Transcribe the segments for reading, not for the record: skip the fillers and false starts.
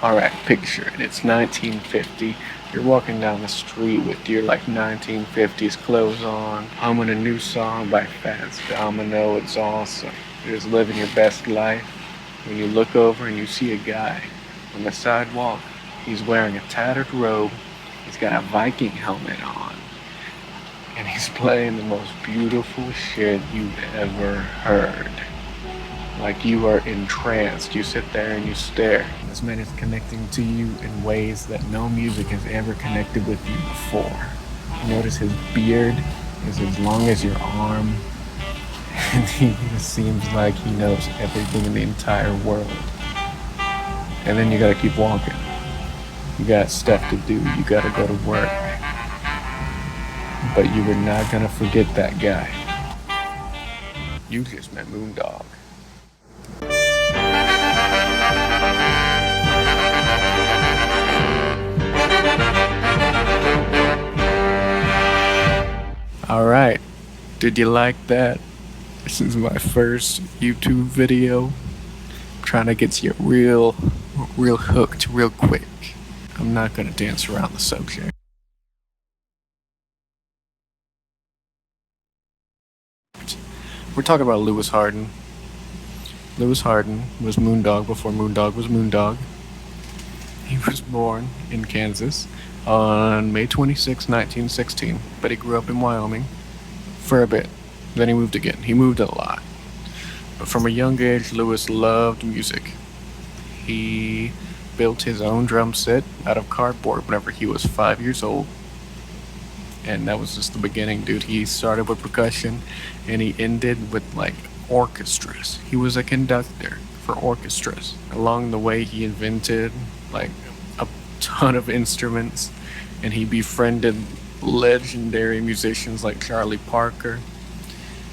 Alright, picture it. It's 1950. You're walking down the street with your 1950s clothes on, humming a new song by Fats Domino. It's awesome. You're just living your best life. When you look over and you see a guy on the sidewalk, he's wearing a tattered robe, he's got a Viking helmet on, and he's playing the most beautiful shit you've ever heard. Like you are entranced. You sit there and you stare. This man is connecting to you in ways that no music has ever connected with you before. You notice his beard is as long as your arm, and he just seems like he knows everything in the entire world. And then you gotta keep walking. You got stuff to do. You gotta go to work. But you were not gonna forget that guy. You just met Moondog. Alright, did you like that? This is my first YouTube video. I'm trying to get you real hooked real quick. I'm not gonna dance around the subject. We're talking about Lewis Harden. Lewis Harden was Moondog before Moondog was Moondog. He was born in Kansas on May 26, 1916, but he grew up in Wyoming for a bit. Then he moved again. He moved a lot. But from a young age, Lewis loved music. He built his own drum set out of cardboard whenever he was 5 years old. And that was just the beginning, dude. He started with percussion and he ended with orchestras. He was a conductor for orchestras. Along the way, he invented a ton of instruments, and he befriended legendary musicians like Charlie Parker,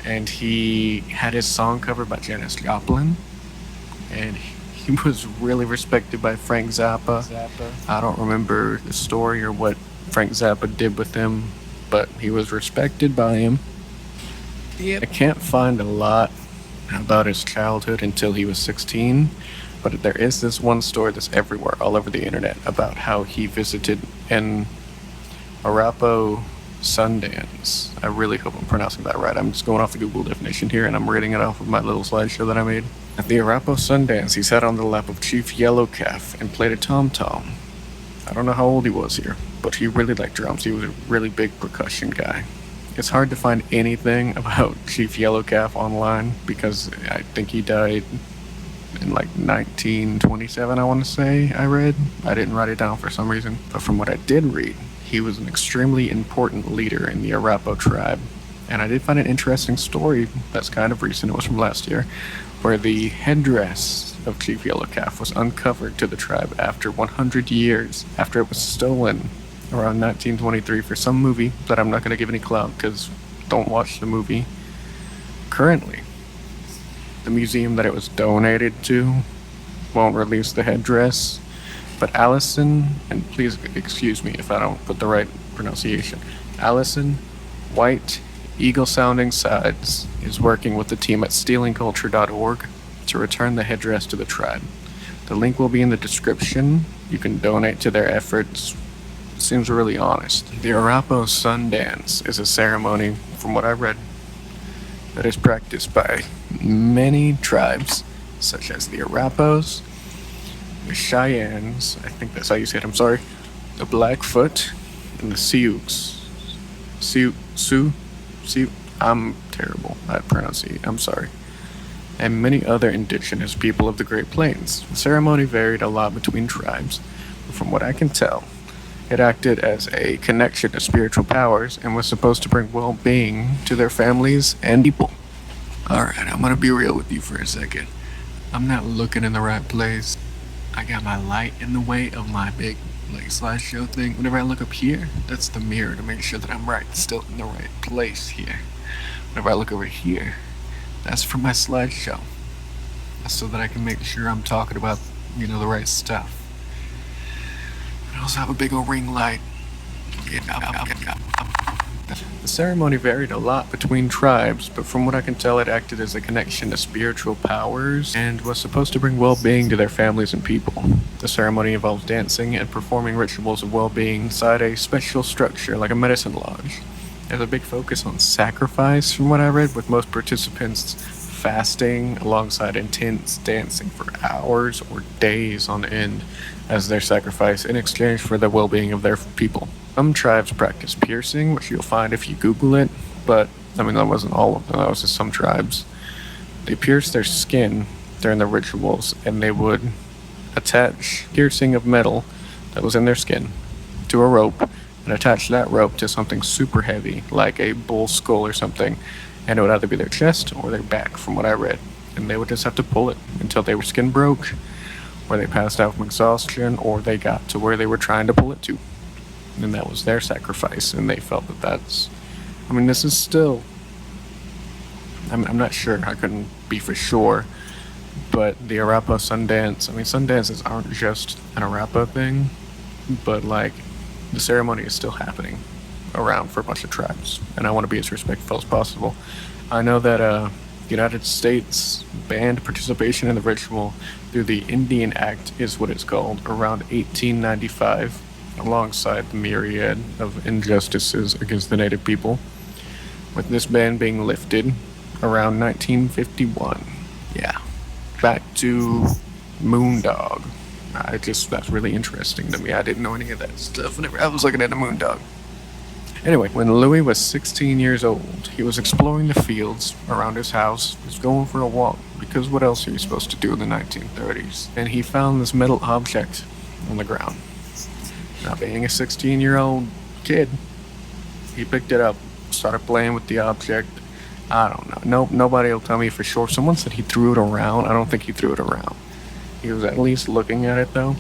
and he had his song covered by Janis Joplin, and he was really respected by Frank Zappa. I don't remember the story or what Frank Zappa did with him, but he was respected by him. I can't find a lot about his childhood until he was 16, but there is this one story that's everywhere, all over the internet, about how he visited an Arapaho Sundance. I really hope I'm pronouncing that right. I'm just going off the Google definition here, and I'm reading it off of my little slideshow that I made. At the Arapaho Sundance, he sat on the lap of Chief Yellowcalf and played a tom-tom. I don't know how old he was here, but he really liked drums. He was a really big percussion guy. It's hard to find anything about Chief Yellowcalf online because I think he died in 1927, I want to say, I read. I didn't write it down for some reason. But from what I did read, he was an extremely important leader in the Arapaho tribe. And I did find an interesting story that's kind of recent. It was from last year, where the headdress of Chief Yellowcalf was uncovered to the tribe after 100 years after it was stolen around 1923 for some movie that I'm not going to give any clout because don't watch the movie. Currently, the museum that it was donated to won't release the headdress, but Allison, and please excuse me if I don't put the right pronunciation, Allison White Eagle Sounding Sides is working with the team at stealingculture.org to return the headdress to the tribe. The link will be in the description. You can donate to their efforts. It seems really honest. The Arapaho Sundance is a ceremony, from what I read, that is practiced by many tribes, such as the Arapahos, the Cheyennes, I think that's how you say it, I'm sorry, the Blackfoot, and the Sioux. I'm terrible at pronouncing, I'm sorry. And many other indigenous people of the Great Plains. The ceremony varied a lot between tribes, but from what I can tell, it acted as a connection to spiritual powers and was supposed to bring well-being to their families and people. Alright, I'm gonna be real with you for a second. I'm not looking in the right place. I got my light in the way of my big slideshow thing. Whenever I look up here, that's the mirror to make sure that I'm still in the right place here. Whenever I look over here, that's for my slideshow. That's so that I can make sure I'm talking about, the right stuff. I also have a big old ring light. The ceremony varied a lot between tribes, but from what I can tell, it acted as a connection to spiritual powers and was supposed to bring well-being to their families and people. The ceremony involves dancing and performing rituals of well-being inside a special structure like a medicine lodge. There's a big focus on sacrifice, from what I read, with most participants fasting alongside intense dancing for hours or days on end as their sacrifice in exchange for the well-being of their people. Some tribes practice piercing, which you'll find if you Google it, but I mean, that wasn't all of them, that was just some tribes. They pierced their skin during the rituals, and they would attach piercing of metal that was in their skin to a rope and attach that rope to something super heavy, like a bull skull or something, and it would either be their chest or their back, from what I read. And they would just have to pull it until their skin broke, or they passed out from exhaustion, or they got to where they were trying to pull it to. And that was their sacrifice, and they felt that that's... I mean, this is still... I'm not sure, I couldn't be for sure, but the Arapa Sundance, I mean, Sundances aren't just an Arapa thing, but like, the ceremony is still happening around for a bunch of tribes, and I want to be as respectful as possible. I know that the United States banned participation in the ritual through the Indian Act, is what it's called, around 1895, alongside the myriad of injustices against the native people, with this ban being lifted around 1951. Yeah. Back to Moondog. That's really interesting to me. I didn't know any of that stuff whenever I was looking at the Moondog. Anyway, when Louis was 16 years old, he was exploring the fields around his house. He was going for a walk, because what else are you supposed to do in the 1930s? And he found this metal object on the ground. Now, being a 16-year-old kid, he picked it up, started playing with the object. I don't know. Nobody will tell me for sure. Someone said he threw it around. I don't think he threw it around. He was at least looking at it, though.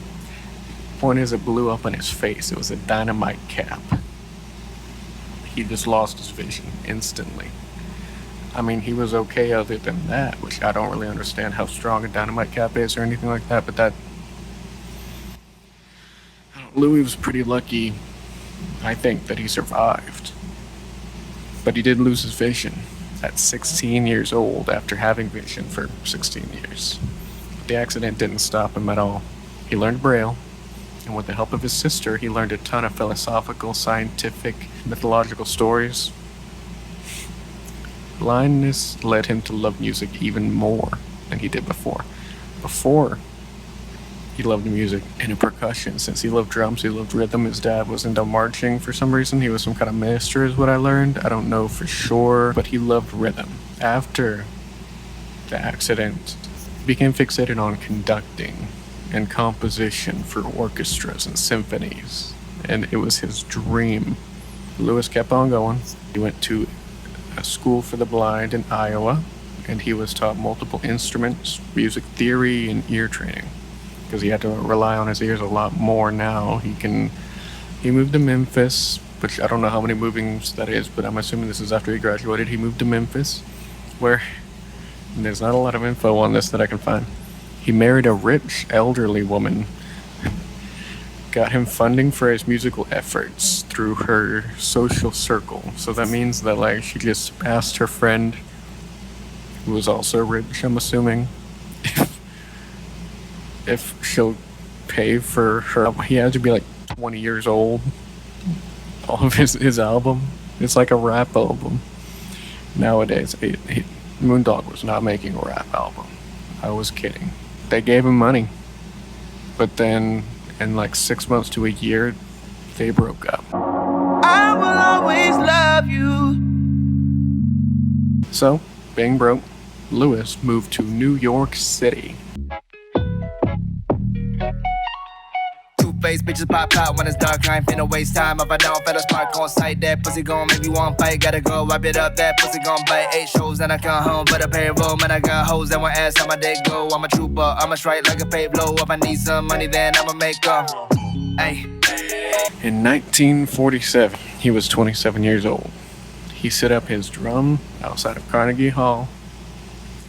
Point is, it blew up in his face. It was a dynamite cap. He just lost his vision instantly. I mean, he was okay other than that, which I don't really understand how strong a dynamite cap is or anything like that, but that... Louis was pretty lucky, I think, that he survived. But he did lose his vision at 16 years old after having vision for 16 years. The accident didn't stop him at all. He learned Braille, and with the help of his sister, he learned a ton of philosophical, scientific, mythological stories. Blindness led him to love music even more than he did before. Before, he loved music and percussion. Since he loved drums, he loved rhythm. His dad was into marching for some reason. He was some kind of minister, is what I learned. I don't know for sure, but he loved rhythm. After the accident, he became fixated on conducting and composition for orchestras and symphonies, and it was his dream. Louis kept on going. He went to a school for the blind in Iowa, and he was taught multiple instruments, music theory, and ear training, because he had to rely on his ears a lot more now. He moved to Memphis, which I don't know how many movings that is, but I'm assuming this is after he graduated. He moved to Memphis, where there's not a lot of info on this that I can find. He married a rich, elderly woman, got him funding for his musical efforts through her social circle. So that means that, like, she just asked her friend, who was also rich, I'm assuming, if she'll pay for her. He had to be like 20 years old. All of his album, it's like a rap album. Nowadays, Moondog was not making a rap album. I was kidding. They gave him money, but then in like 6 months to a year, they broke up. I will always love you. So, being broke, Louis moved to New York City. Face bitches pop out when it's dark. I ain't finna waste time if I don't feel a spark on sight. That pussy gon' make me want fight. Gotta go wipe it up. That pussy gon' bite. 8 shows and I come home for the payroll. Man, I got hoes that want ass on my dick go. I'm a trooper. I'ma strike like a paid blow. If I need some money, then I'ma make up. Ay. In 1947, he was 27 years old. He set up his drum outside of Carnegie Hall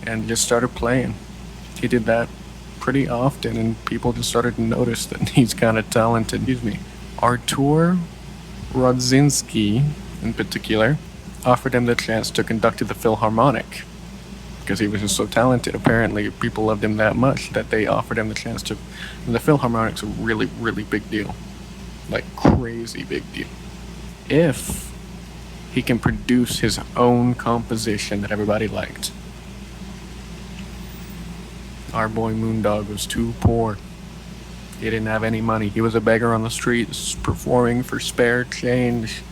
and just started playing. He did that pretty often, and people just started to notice that he's kind of talented. Artur Rodzinski in particular, offered him the chance to conduct the Philharmonic. Because he was just so talented, apparently people loved him that much that they offered him the chance to. And the Philharmonic's a really, really big deal. Like, crazy big deal. If he can produce his own composition that everybody liked. Our boy Moondog was too poor. He didn't have any money. He was a beggar on the streets, performing for spare change.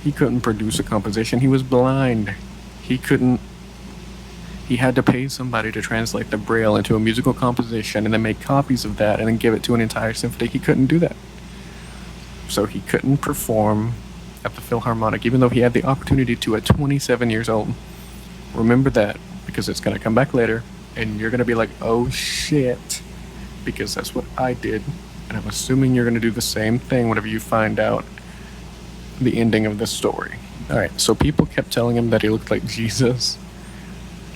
He couldn't produce a composition. He was blind. He had to pay somebody to translate the Braille into a musical composition and then make copies of that and then give it to an entire symphony. He couldn't do that. So he couldn't perform at the Philharmonic, even though he had the opportunity to at 27 years old. Remember that, because it's going to come back later, and you're going to be like, oh shit, because that's what I did, and I'm assuming you're going to do the same thing whenever you find out the ending of this story. Alright, so people kept telling him that he looked like Jesus.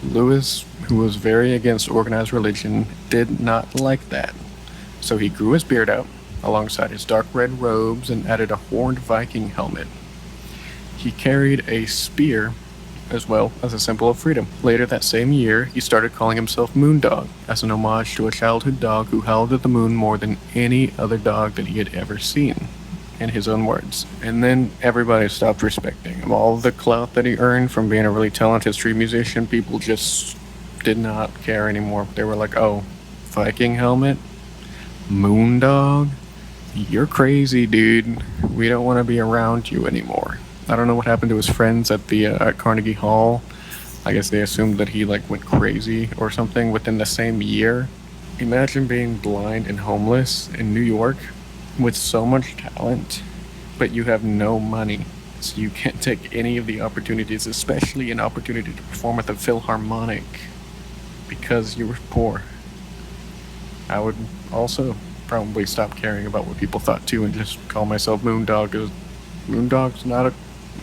Lewis, who was very against organized religion, did not like that. So he grew his beard out, alongside his dark red robes, and added a horned Viking helmet. He carried a spear as well as a symbol of freedom. Later that same year, he started calling himself Moondog, as an homage to a childhood dog who howled at the moon more than any other dog that he had ever seen, in his own words. And then everybody stopped respecting him. All the clout that he earned from being a really talented street musician, people just did not care anymore. They were like, oh, Viking helmet? Moondog? You're crazy, dude. We don't want to be around you anymore. I don't know what happened to his friends at the at Carnegie Hall. I guess they assumed that he went crazy or something within the same year. Imagine being blind and homeless in New York with so much talent, but you have no money, so you can't take any of the opportunities, especially an opportunity to perform at the Philharmonic, because you were poor. I would also probably stop caring about what people thought too and just call myself Moondog, because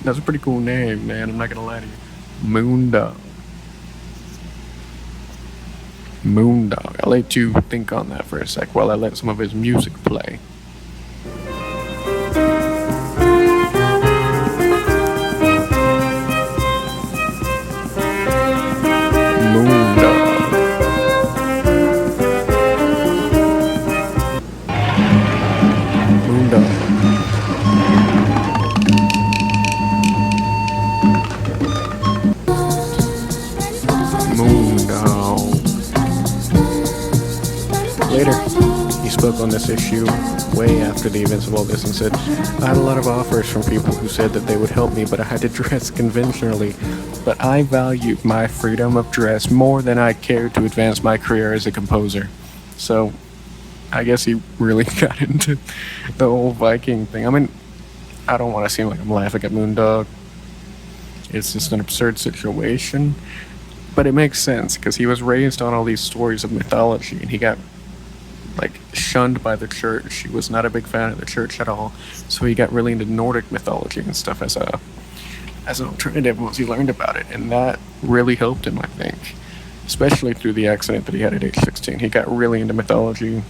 that's a pretty cool name, man. I'm not gonna lie to you. Moondog. Moondog. I'll let you think on that for a sec while I let some of his music play. Moondog. Moondog. Later, he spoke on this issue way after the events of all this and said, I had a lot of offers from people who said that they would help me, but I had to dress conventionally. But I valued my freedom of dress more than I cared to advance my career as a composer. So, I guess he really got into the whole Viking thing. I mean, I don't want to seem like I'm laughing at Moondog. It's just an absurd situation. But it makes sense, because he was raised on all these stories of mythology, and he got shunned by the church. He was not a big fan of the church at all, so he got really into Nordic mythology and stuff as an alternative once he learned about it, and that really helped him, I think, especially through the accident that he had at age 16. He got really into mythology,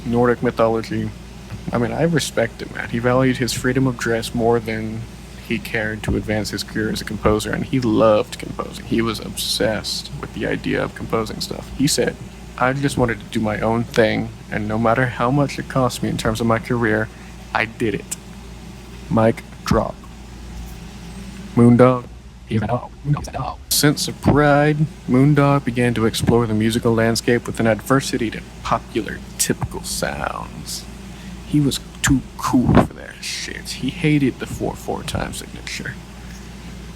Nordic mythology. I mean, I respect him, man. He valued his freedom of dress more than he cared to advance his career as a composer, and he loved composing. He was obsessed with the idea of composing stuff. He said, I just wanted to do my own thing, and no matter how much it cost me in terms of my career, I did it. Mic drop. Moondog. Sense of pride, Moondog began to explore the musical landscape with an adversity to popular, typical sounds. He was too cool for that shit. He hated the 4/4 time signature.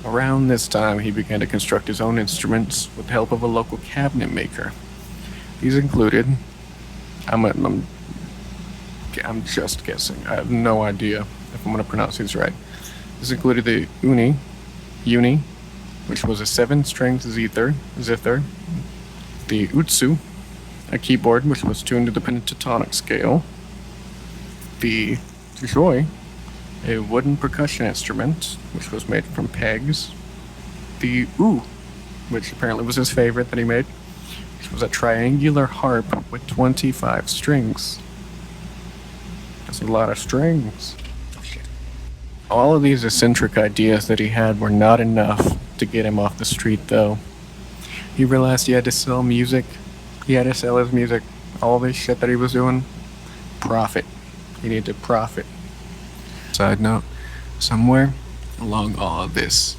Around this time, he began to construct his own instruments with the help of a local cabinet maker. These included, I'm just guessing, I have no idea if I'm going to pronounce these right. This included the Uni, which was a 7-string zither, the Utsu, a keyboard which was tuned to the pentatonic scale, the Joy, a wooden percussion instrument which was made from pegs, the U, which apparently was his favorite that he made, which was a triangular harp with 25 strings. That's a lot of strings. All of these eccentric ideas that he had were not enough to get him off the street, though. He realized he had to sell music. He had to sell his music. All this shit that he was doing, profit. He needed to profit. Side note, somewhere along all of this,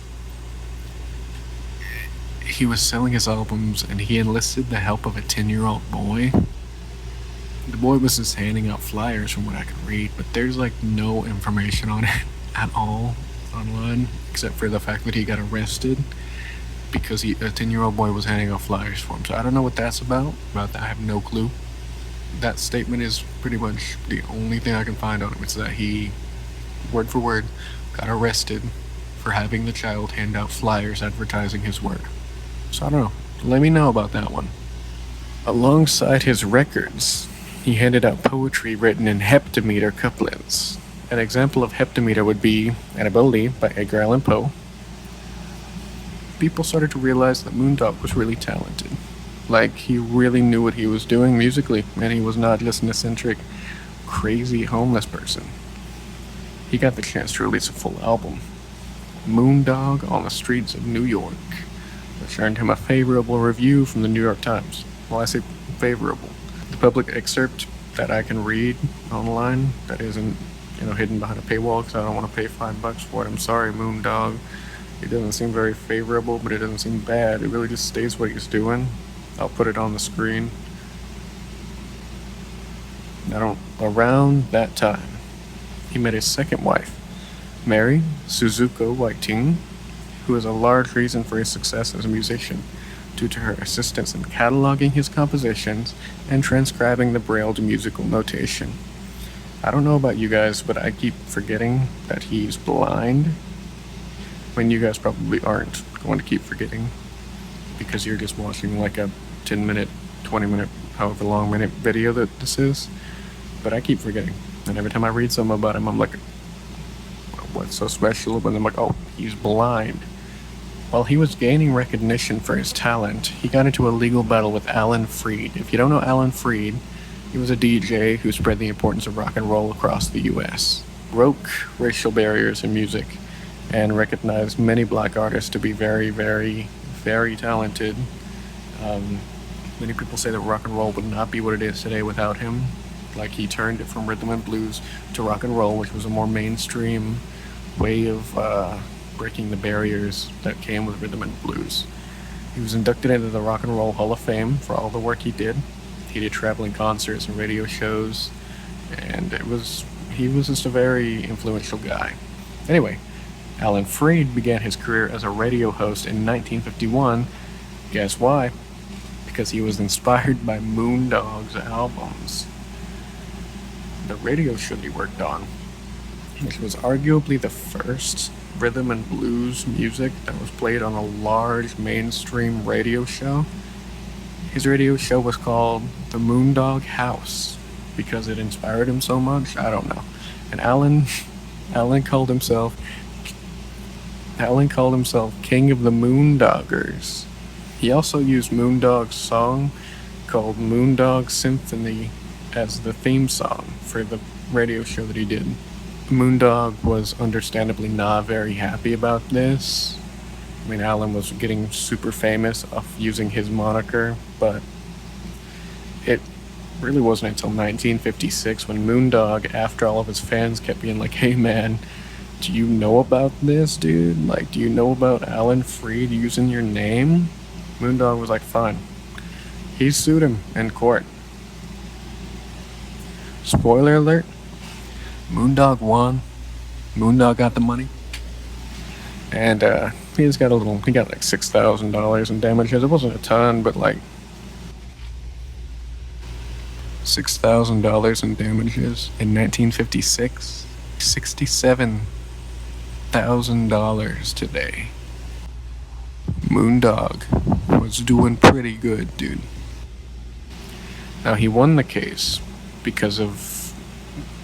he was selling his albums and he enlisted the help of a 10-year-old boy. The boy was just handing out flyers from what I could read, but there's like no information on it at all online, except for the fact that he got arrested because a 10-year-old boy was handing out flyers for him. So I don't know what that's about. About that, I have no clue. That statement is pretty much the only thing I can find on him. It's that he, word for word, got arrested for having the child hand out flyers advertising his work. So I don't know. Let me know about that one. Alongside his records, he handed out poetry written in heptameter couplets. An example of heptameter would be Annabelle by Edgar Allan Poe. People started to realize that Moondog was really talented. Like, he really knew what he was doing musically, and he was not just an eccentric, crazy homeless person. He got the chance to release a full album, Moondog on the Streets of New York, which earned him a favorable review from the New York Times. Well, I say favorable. The public excerpt that I can read online that isn't, hidden behind a paywall because I don't want to pay $5 for it. I'm sorry, Moondog. It doesn't seem very favorable, but it doesn't seem bad. It really just states what he's doing. I'll put it on the screen. Around that time, he met his second wife, Mary Suzuko Viking, who is a large reason for his success as a musician, due to her assistance in cataloging his compositions and transcribing the Braille to musical notation. I don't know about you guys, but I keep forgetting that he's blind. I mean, you guys probably aren't going to keep forgetting because you're just watching like a 10-minute, 20-minute, however long minute video that this is. But I keep forgetting. And every time I read something about him, I'm like, what's so special? But I'm like, oh, he's blind. While he was gaining recognition for his talent, he got into a legal battle with Alan Freed. If you don't know Alan Freed, he was a DJ who spread the importance of rock and roll across the U.S., broke racial barriers in music, and recognized many black artists to be very, very, very talented. Many people say that rock and roll would not be what it is today without him. Like, he turned it from rhythm and blues to rock and roll, which was a more mainstream way of breaking the barriers that came with rhythm and blues. He was inducted into the Rock and Roll Hall of Fame for all the work he did. He did traveling concerts and radio shows, and he was just a very influential guy. Anyway, Alan Freed began his career as a radio host in 1951. Guess why? Because he was inspired by Moondog's albums. The radio show he worked on, which was arguably the first rhythm and blues music that was played on a large mainstream radio show. His radio show was called The Moondog House because it inspired him so much. I don't know. And Alan called himself King of the Moondoggers. He also used Moondog's song called Moondog Symphony as the theme song for the radio show that he did. Moondog was understandably not very happy about this. I mean, Alan was getting super famous off using his moniker, but it really wasn't until 1956 when Moondog, after all of his fans kept being like, hey man, do you know about this, dude? Like, do you know about Alan Freed using your name? Moondog was like, fine. He sued him in court. Spoiler alert, Moondog won. Moondog got the money. And he got like $6,000 in damages. It wasn't a ton, but like $6,000 in damages in 1956. $67,000 today. Moondog was doing pretty good, dude. Now, he won the case because of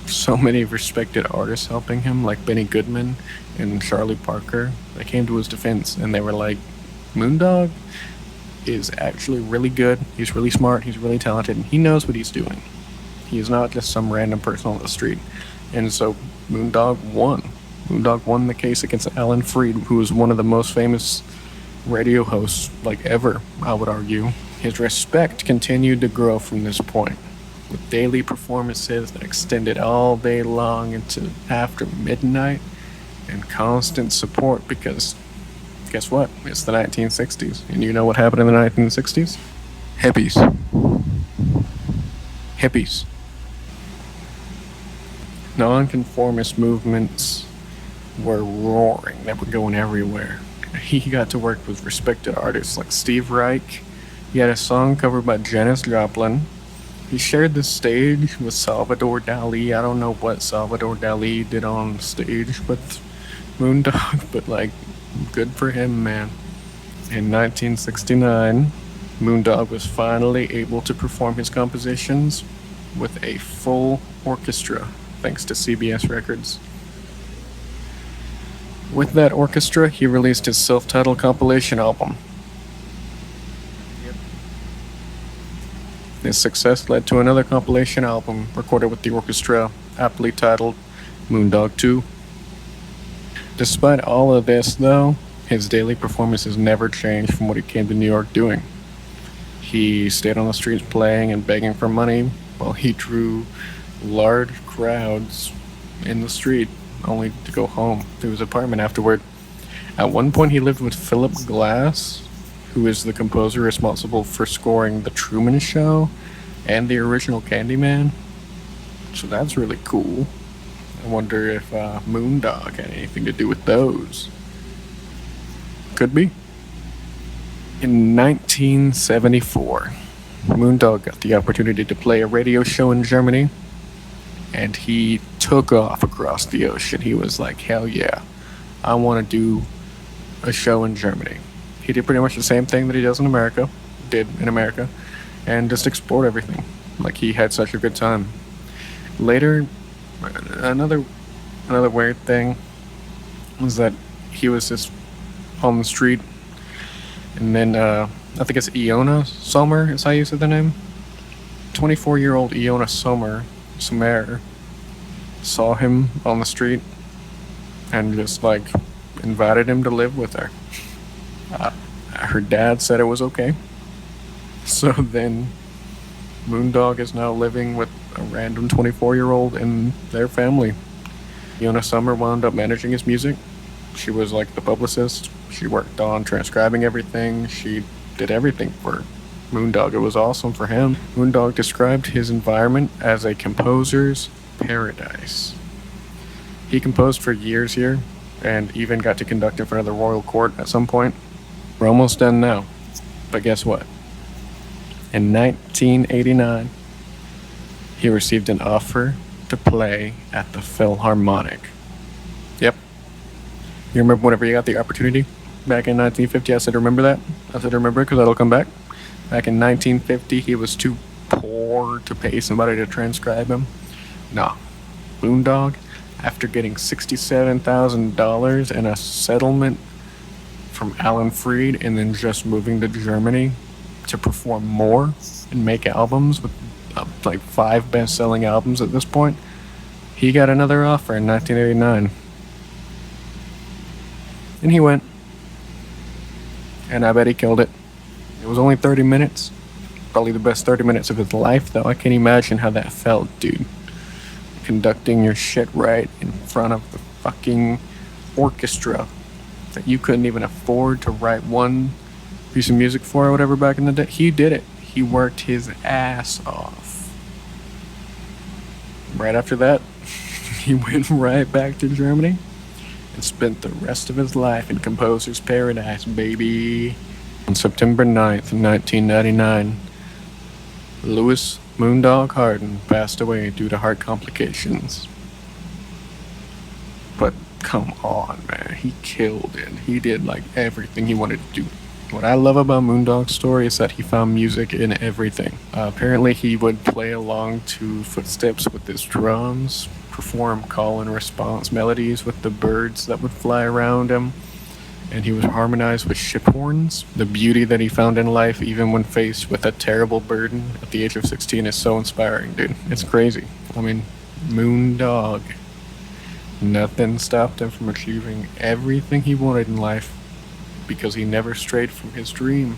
so many respected artists helping him, like Benny Goodman and Charlie Parker. They came to his defense and they were like, Moondog is actually really good. He's really smart. He's really talented. And he knows what he's doing. He is not just some random person on the street. And so Moondog won. Moondog won the case against Alan Freed, who was one of the most famous radio hosts, like ever, I would argue. His respect continued to grow from this point, with daily performances that extended all day long into after midnight, and constant support because, guess what? It's the 1960s. And you know what happened in the 1960s? Hippies. Hippies. Nonconformist movements were roaring. They were going everywhere. He got to work with respected artists like Steve Reich. He had a song covered by Janis Joplin. He shared the stage with Salvador Dali. I don't know what Salvador Dali did on stage with Moondog, but like, good for him, man. In 1969, Moondog was finally able to perform his compositions with a full orchestra, thanks to CBS Records. With that orchestra, he released his self-titled compilation album. His success led to another compilation album recorded with the orchestra, aptly titled Moondog 2. Despite all of this, though, his daily performances never changed from what he came to New York doing. He stayed on the streets playing and begging for money while he drew large crowds in the street, only to go home to his apartment afterward. At one point, he lived with Philip Glass, who is the composer responsible for scoring The Truman Show and the original Candyman. So that's really cool. I wonder if Moondog had anything to do with those. Could be. In 1974, Moondog got the opportunity to play a radio show in Germany, and he took off across the ocean. He was like, hell yeah, I want to do a show in Germany. He did pretty much the same thing that he does in America, and just explored everything. Like, he had such a good time. Later, another weird thing was that he was just on the street, and then I think it's Iona Sommer is how you said the name. 24-year-old Iona Sommer saw him on the street and just like invited him to live with her. Her dad said it was okay. So then Moondog is now living with a random 24-year-old and their family. Iona Sommer wound up managing his music. She was like the publicist. She worked on transcribing everything. She did everything for Moondog. It was awesome for him. Moondog described his environment as a composer's paradise. He composed for years here and even got to conduct in front of the royal court at some point. We're almost done now. But guess what? In 1989, he received an offer to play at the Philharmonic. Yep. You remember whenever you got the opportunity? Back in 1950, I said remember that? I said remember it because that'll come back. Back in 1950, he was too poor to pay somebody to transcribe him. Nah. Moondog, after getting $67,000 and a settlement from Alan Freed, and then just moving to Germany to perform more and make albums with like 5 best-selling albums at this point, he got another offer in 1989. And he went. And I bet he killed it. It was only 30 minutes. Probably the best 30 minutes of his life, though. I can't imagine how that felt, dude. Conducting your shit right in front of the fucking orchestra that you couldn't even afford to write one piece of music for or whatever back in the day. He did it. He worked his ass off. Right after that, he went right back to Germany and spent the rest of his life in composer's paradise, baby. On September 9th, 1999, Louis Moondog Harden passed away due to heart complications. But come on, man, he killed it. He did like everything he wanted to do. What I love about Moondog's story is that he found music in everything. Apparently he would play along to footsteps with his drums, perform call and response melodies with the birds that would fly around him, and he would harmonize with ship horns. The beauty that he found in life, even when faced with a terrible burden at the age of 16, is so inspiring, dude. It's crazy. I mean, Moondog. Nothing stopped him from achieving everything he wanted in life because he never strayed from his dream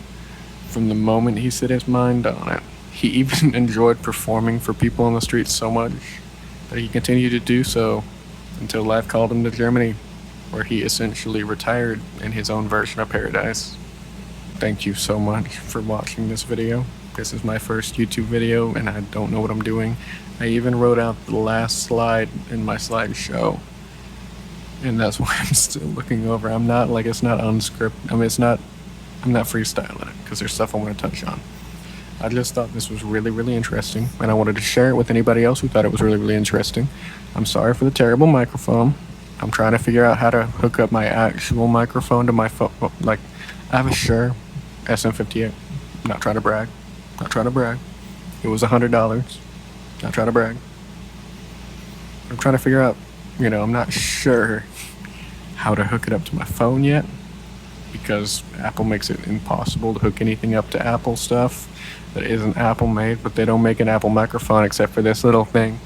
from the moment he set his mind on it. He even enjoyed performing for people on the streets so much that he continued to do so until life called him to Germany, where he essentially retired in his own version of paradise. Thank you so much for watching this video. This is my first YouTube video and I don't know what I'm doing. I even wrote out the last slide in my slideshow. And that's why I'm still looking over. I'm not like, it's not unscripted. I mean, I'm not freestyling it because there's stuff I want to touch on. I just thought this was really, really interesting and I wanted to share it with anybody else who thought it was really, really interesting. I'm sorry for the terrible microphone. I'm trying to figure out how to hook up my actual microphone to my phone. Like, I have a Shure SM58. Not trying to brag. Not trying to brag. It was $100. Not trying to brag. I'm trying to figure out, I'm not sure how to hook it up to my phone yet because Apple makes it impossible to hook anything up to Apple stuff that isn't Apple made, but they don't make an Apple microphone except for this little thing.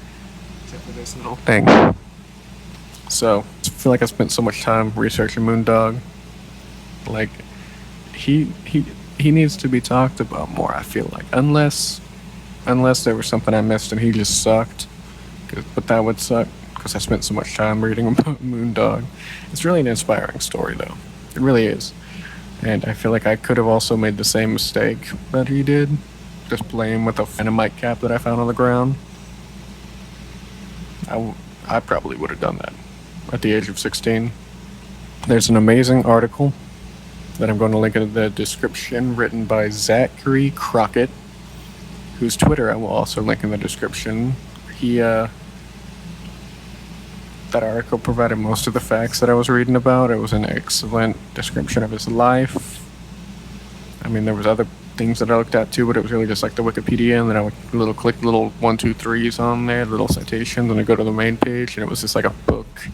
So, I feel like I spent so much time researching Moondog. Like, he needs to be talked about more, I feel like. Unless there was something I missed and he just sucked. But that would suck, because I spent so much time reading about Moondog. It's really an inspiring story, though. It really is. And I feel like I could have also made the same mistake that he did. Just playing with a dynamite cap that I found on the ground. I probably would have done that at the age of 16. There's an amazing article that I'm going to link in the description, written by Zachary Crockett, whose Twitter I will also link in the description. That article provided most of the facts that I was reading about. It was an excellent description of his life. I mean, there was other things that I looked at too, but it was really just like the Wikipedia, and then I would click little 1, 2, 3s on there, little citations, and I go to the main page, and it was just like a book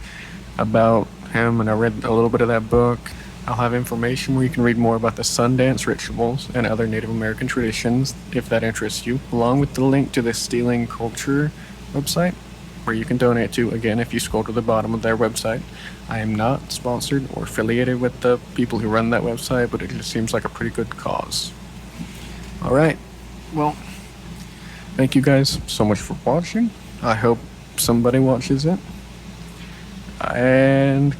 about him, and I read a little bit of that book. I'll have information where you can read more about the Sundance rituals and other Native American traditions, if that interests you, along with the link to the Stealing Culture website, where you can donate to, again, if you scroll to the bottom of their website. I am not sponsored or affiliated with the people who run that website, but it just seems like a pretty good cause. Alright, well, thank you guys so much for watching. I hope somebody watches it. And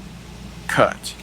cut.